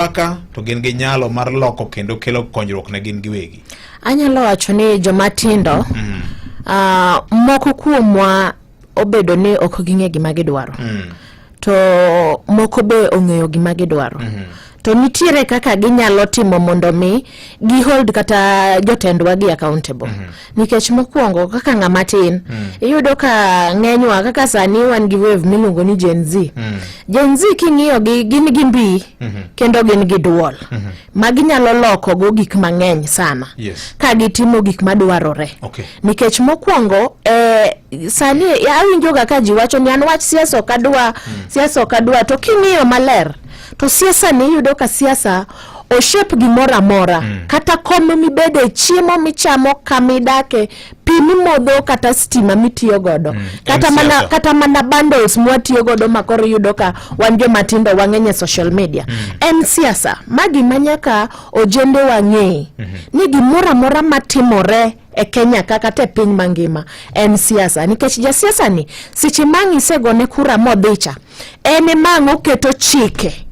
aka to gin gi nyalo mar loko kendo kelo konyruok ne gin giwegi. Anyalo wacho ni jomatindo moko kuomwa obedo ni ok ging'e gima gidwaro. To moko be ong'eyo gima gidwaro. To nitiere kaka ginyalo timo mondo mi gi hold kata jotendwa gi accountable. Nikech mokwongo kaka ng'amatin iyudo ka ng'enywa kaka sani wan gi wave miluongo ni Gen Z. Gen Z king'iyo gin gi mbi kendo gin gi duol ma ginyalo loko go gik mang'eny sana ka gitimo gik madwarore. Nikech mokwongo sani awinjo ga ji wacho ni an wach siasa ok adwa to king'iyo maler to siasa ni yudo ka siasa o shape gimoro amora kata kom mibede chiemo michamo kamidake pi mimodho kata stima mitiyo godo kata mana bundles mwatiyo godo makoro yudo ka wan jomatindo wang'enye social media en siasa magi manyaka ojende wang'e ni gimoro amora matimore e Kenya kaka te piny mangima en siasa. Nikech ja siasa ni seche mang'ise gone kura modhicha ene mang'o keto chike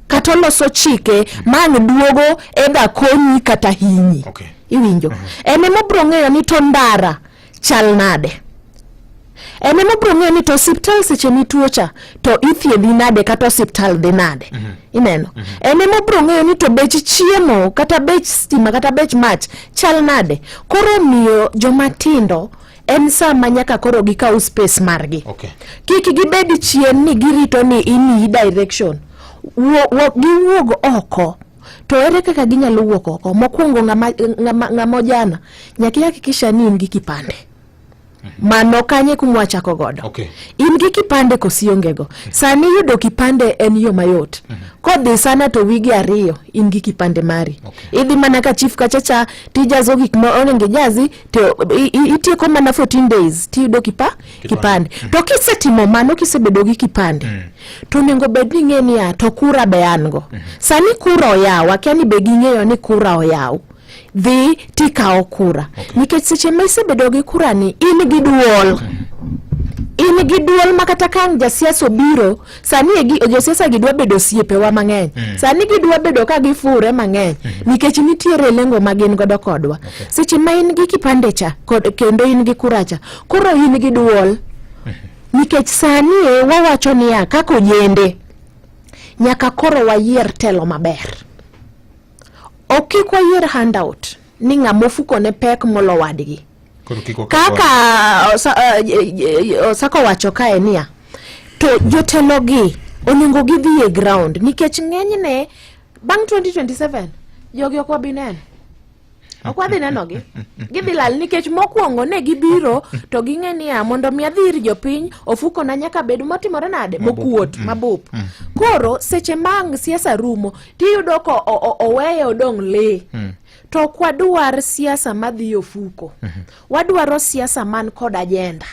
kata loso chike mang duogo ega konyi kata hinyi. Iwinjo ene mobro ng'eyo ni to ndara chal nade, ene mobro ng'eyo ni to hospital seche nituocha to ithiedhi nade kata hospital dhi nade. Ineno ene mobro ng'eyo ni to bech chiemo kata bech stima kata bech mach chal nade. Koro miyo jomatindo en sama nyaka koro gikaw space margi. Kik gibedi chien ni girito ni ini direction giwuog oko. To ere kaka ginyalo wuok oko? Mokwongo ng'amojana nyaki hakikisha ni in gi kipande. Mano kanye kumwachako godo. In gi kipande kosiongego. Sani yudo kipande en yo mayot. Kodhi sana to wigi ariyo in gi kipande mari. Idhi mana ka chief kachacha tijazo gik ma onenge jazi to itieko mana 14 days tiyudo kipande. To kisetimo mano kisebedo gi kipande. To nengo bedni ng'eni to kura be ango. Sani kura oyaw, akiani be ging'eyo ni kura oyaw. Dhi tikao kura. Nikech seche ma isebedo gi kura ni in gi duol. In gi duol makata kan jasiasa obiro sani josiasa gidwa bedo siepewa mang'eny. Sani gidwa bedo ka gifure mang'eny nikech nitiere lengo magin godo kodwa. Seche ma in gi kipande cha kendo in gi kura cha koro in gi duol. Nikech sani wawacho niya kako ojende nyaka koro wayier telo maber. Okikwa yier handout ni ng'amofuko ne pek molo wadgi. Kaka Sako wacho kae niya to jotelo gi onengo gidhi e ground nikech ng'enyne bang 2027 jogi ok wabinen. Ok wadhi nenogi. Gidhi lal nikech mokwongo ne gibiro to ging'e niya mondo mi adhir jopiny ofuko na nyaka bedo motimore nade mokuot mabup. Koro seche mang siasa rumo tiyudo ko oweye odong' le. To kwadwar siasa madhi ofuko. Wadwaro siasa man kod agenda,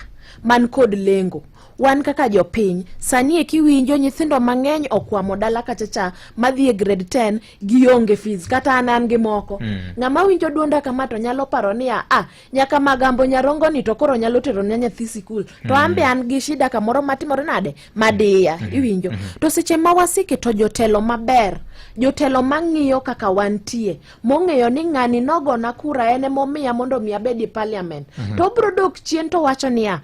man kod lengo. Wan kaka jopiny sani kiwinjo nyithindo mang'eny okwamo dala kachacha madhi e grade 10 gionge fees kata an gi moko. Ng'ama winjo duonda kama to nyalo paro ni nyaka Magambo Nyarongo ni to koro nyalo tero ne nyathi sikul. To ambe an gi shida kamoro matimore nade madiya. Iwinjo to seche ma wasike to jotelo maber, jotelo mang'iyo kaka wantie mong'eyo ni ng'ani nogo na kura ene momiya mondo mi abedi parliament. To bro dok chien to wacho niya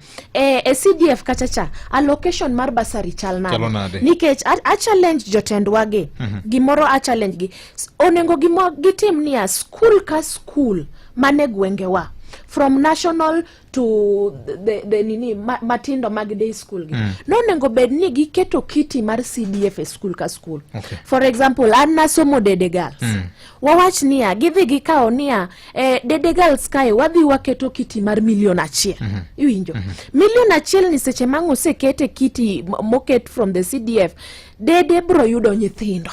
CDF kachacha allocation mar basari chal nade. Nikech a challenge jotendwa gi gimoro a challenge gi onengo gitim niya school ka school mane gwengewa from national to the nini matindo mag day school gi. No nengo bed ni giketo kiti mar CDF e school ka school. For example an nasomo Dede Girls. Wawach niya gidhi gikao niya Dede Girls kae wadhi waketo kiti mar $1,000,000. Iwinjo $1,000,000 ni seche mango sekete kiti moket from the CDF Dede bro yudo nyithindo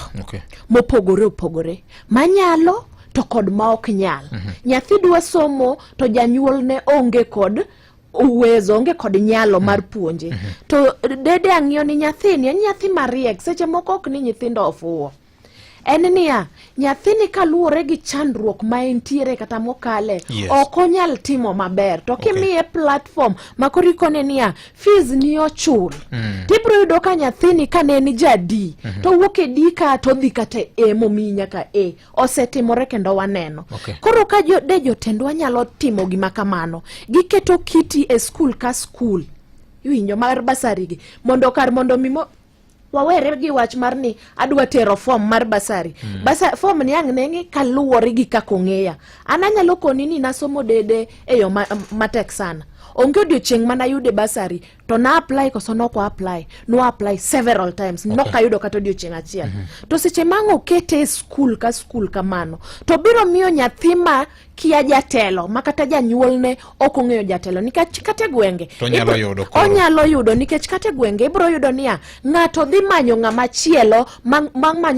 mopogore manyalo to kod ma ok nyal. Nyathi dwa somo to janyuol ne onge kod uwezo, onge kod nyalo mar puonje. To Dede ang'iyo ni nyathi mariek seche moko ok ni nyithindo ofuwo. en niya nyathini kaluwore gi chandruok ma entiere kata mokale Yes. ok onyal timo maber to kimiye platform makorikone niya fees ni ochul tibro yudo ka nyathini kane ni jadi to wuok e D ka to dhi kata E momi nyaka E osetimore kendo waneno. Okay. Koro ka jotendwa nyalo timo gima kamano giketo kiti e skul ka skul iwinjo mar basari gi mondo mimo wawere gi wach mar ni adwa tero form mar basari. Form ni ang' nengi kaluwore gi kakong'eya. Ananyalo koni ni nasomo dede e yo matek sana. Onge odiochieng' mana yude basari to na apply koso noko apply. No apply several times. Okay. Noka yudo kata odiochieng' achiel. To seche mango kete skul ka skul kamano. To biro miyo nyathima kia jatelo makata janyuolne ok ong'eyo jatelo nikech kate gwenge to nyalo yudo koro. Onyalo yudo nikech kate gwenge ibro yudo niya ng'ato dhi manyo ng'ama chielo mang